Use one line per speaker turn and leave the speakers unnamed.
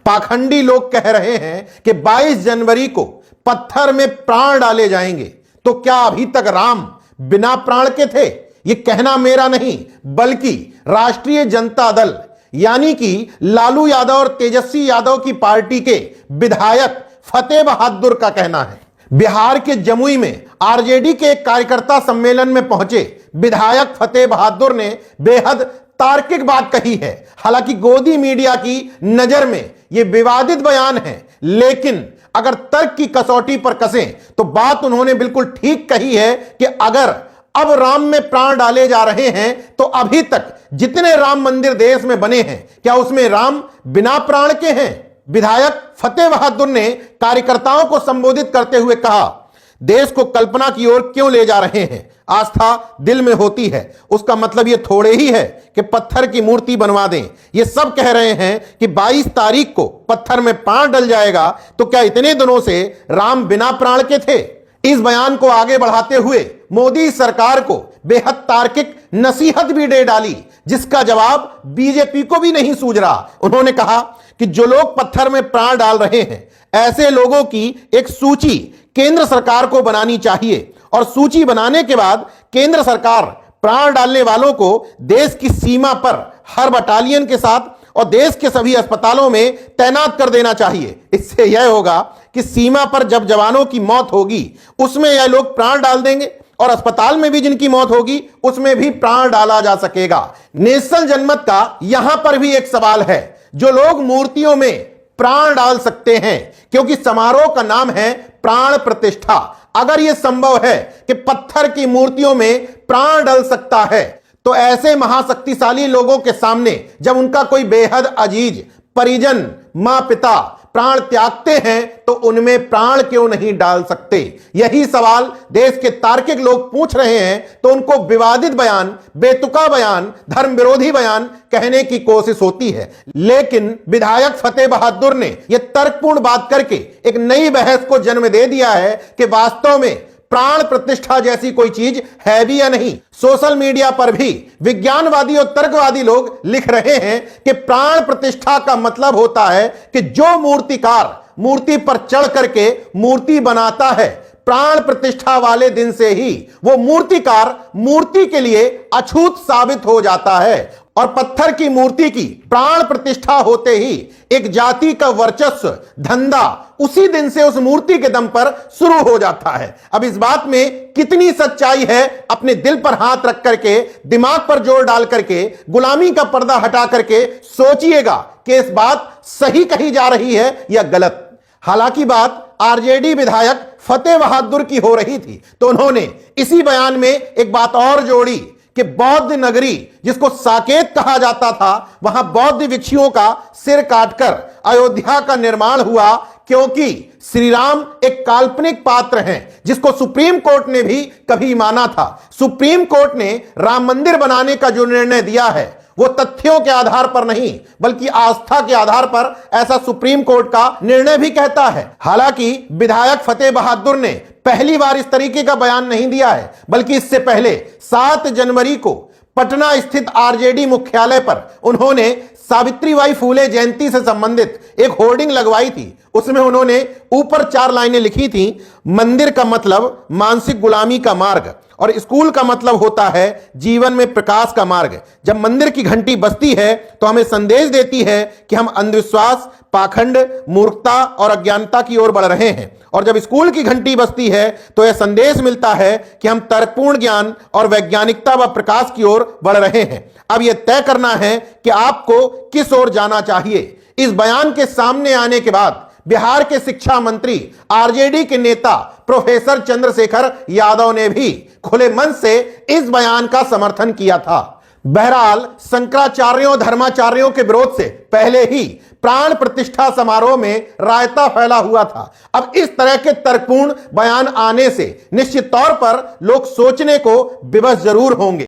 पाखंडी लोग कह रहे हैं कि 22 जनवरी को पत्थर में प्राण डाले जाएंगे, तो क्या अभी तक राम बिना प्राण के थे? यह कहना मेरा नहीं बल्कि राष्ट्रीय जनता दल यानी कि लालू यादव और तेजस्वी यादव की पार्टी के विधायक फतेह बहादुर का कहना है। बिहार के जमुई में आरजेडी के एक कार्यकर्ता सम्मेलन में पहुंचे विधायक फतेह बहादुर ने बेहद तार्किक बात कही है। हालांकि गोदी मीडिया की नजर में यह विवादित बयान है, लेकिन अगर तर्क की कसौटी पर कसें तो बात उन्होंने बिल्कुल ठीक कही है कि अगर अब राम में प्राण डाले जा रहे हैं तो अभी तक जितने राम मंदिर देश में बने हैं, क्या उसमें राम बिना प्राण के हैं? विधायक फतेह बहादुर ने कार्यकर्ताओं को संबोधित करते हुए कहा, देश को कल्पना की ओर क्यों ले जा रहे हैं? आस्था दिल में होती है, उसका मतलब यह थोड़े ही है कि पत्थर की मूर्ति बनवा दें। ये सब कह रहे हैं कि 22 तारीख को पत्थर में प्राण डल जाएगा, तो क्या इतने दिनों से राम बिना प्राण के थे? इस बयान को आगे बढ़ाते हुए मोदी सरकार को बेहद तार्किक नसीहत भी दे डाली, जिसका जवाब बीजेपी को भी नहीं सूझ रहा। उन्होंने कहा कि जो लोग पत्थर में प्राण डाल रहे हैं, ऐसे लोगों की एक सूची केंद्र सरकार को बनानी चाहिए और सूची बनाने के बाद केंद्र सरकार प्राण डालने वालों को देश की सीमा पर हर बटालियन के साथ और देश के सभी अस्पतालों में तैनात कर देना चाहिए। इससे यह होगा कि सीमा पर जब जवानों की मौत होगी उसमें यह लोग प्राण डाल देंगे और अस्पताल में भी जिनकी मौत होगी उसमें भी प्राण डाला जा सकेगा। नेशनल जनमत का यहां पर भी एक सवाल है, जो लोग मूर्तियों में प्राण डाल सकते हैं, क्योंकि समारोह का नाम है प्राण प्रतिष्ठा। अगर यह संभव है कि पत्थर की मूर्तियों में प्राण डल सकता है, तो ऐसे महाशक्तिशाली लोगों के सामने जब उनका कोई बेहद अजीज परिजन मां पिता प्राण त्यागते हैं तो उनमें प्राण क्यों नहीं डाल सकते? यही सवाल देश के तार्किक लोग पूछ रहे हैं, तो उनको विवादित बयान, बेतुका बयान, धर्म विरोधी बयान कहने की कोशिश होती है। लेकिन विधायक फतेह बहादुर ने यह तर्कपूर्ण बात करके एक नई बहस को जन्म दे दिया है कि वास्तव में प्राण प्रतिष्ठा जैसी कोई चीज है भी या नहीं। सोशल मीडिया पर भी विज्ञानवादी और तर्कवादी लोग लिख रहे हैं कि प्राण प्रतिष्ठा का मतलब होता है कि जो मूर्तिकार मूर्ति पर चढ़ करके मूर्ति बनाता है, प्राण प्रतिष्ठा वाले दिन से ही वो मूर्तिकार मूर्ति के लिए अछूत साबित हो जाता है और पत्थर की मूर्ति की प्राण प्रतिष्ठा होते ही एक जाति का वर्चस्व धंधा उसी दिन से उस मूर्ति के दम पर शुरू हो जाता है। अब इस बात में कितनी सच्चाई है, अपने दिल पर हाथ रख करके, दिमाग पर जोर डाल करके, गुलामी का पर्दा हटा करके सोचिएगा कि इस बात सही कही जा रही है या गलत। हालांकि बात आरजेडी विधायक फतेह बहादुर की हो रही थी, तो उन्होंने इसी बयान में एक बात और जोड़ी कि बौद्ध नगरी जिसको साकेत कहा जाता था, वहां बौद्ध भिक्षुओं का सिर काटकर अयोध्या का निर्माण हुआ, क्योंकि श्री राम एक काल्पनिक पात्र हैं जिसको सुप्रीम कोर्ट ने भी कभी माना था। सुप्रीम कोर्ट ने राम मंदिर बनाने का जो निर्णय दिया है वो तथ्यों के आधार पर नहीं बल्कि आस्था के आधार पर, ऐसा सुप्रीम कोर्ट का निर्णय भी कहता है। हालांकि विधायक फतेह बहादुर ने पहली बार इस तरीके का बयान नहीं दिया है, बल्कि इससे पहले 7 जनवरी को पटना स्थित आरजेडी मुख्यालय पर उन्होंने सावित्रीबाई फूले जयंती से संबंधित एक होर्डिंग लगवाई थी। उसमें उन्होंने ऊपर 4 लाइनें लिखी थी, मंदिर का मतलब मानसिक गुलामी का मार्ग और स्कूल का मतलब होता है जीवन में प्रकाश का मार्ग। जब मंदिर की घंटी बजती है तो हमें संदेश देती है कि हम अंधविश्वास, पाखंड, मूर्खता और अज्ञानता की ओर बढ़ रहे हैं, और जब स्कूल की घंटी बजती है तो यह संदेश मिलता है कि हम तर्कपूर्ण ज्ञान और वैज्ञानिकता व प्रकाश की ओर बढ़ रहे हैं। अब यह तय करना है कि आपको किस ओर जाना चाहिए। इस बयान के सामने आने के बाद बिहार के शिक्षा मंत्री आरजेडी के नेता प्रोफेसर चंद्रशेखर यादव ने भी खुले मन से इस बयान का समर्थन किया था। बहरहाल शंकराचार्यों धर्माचार्यों के विरोध से पहले ही प्राण प्रतिष्ठा समारोह में रायता फैला हुआ था। अब इस तरह के तर्कपूर्ण बयान आने से निश्चित तौर पर लोग सोचने को विवश जरूर होंगे।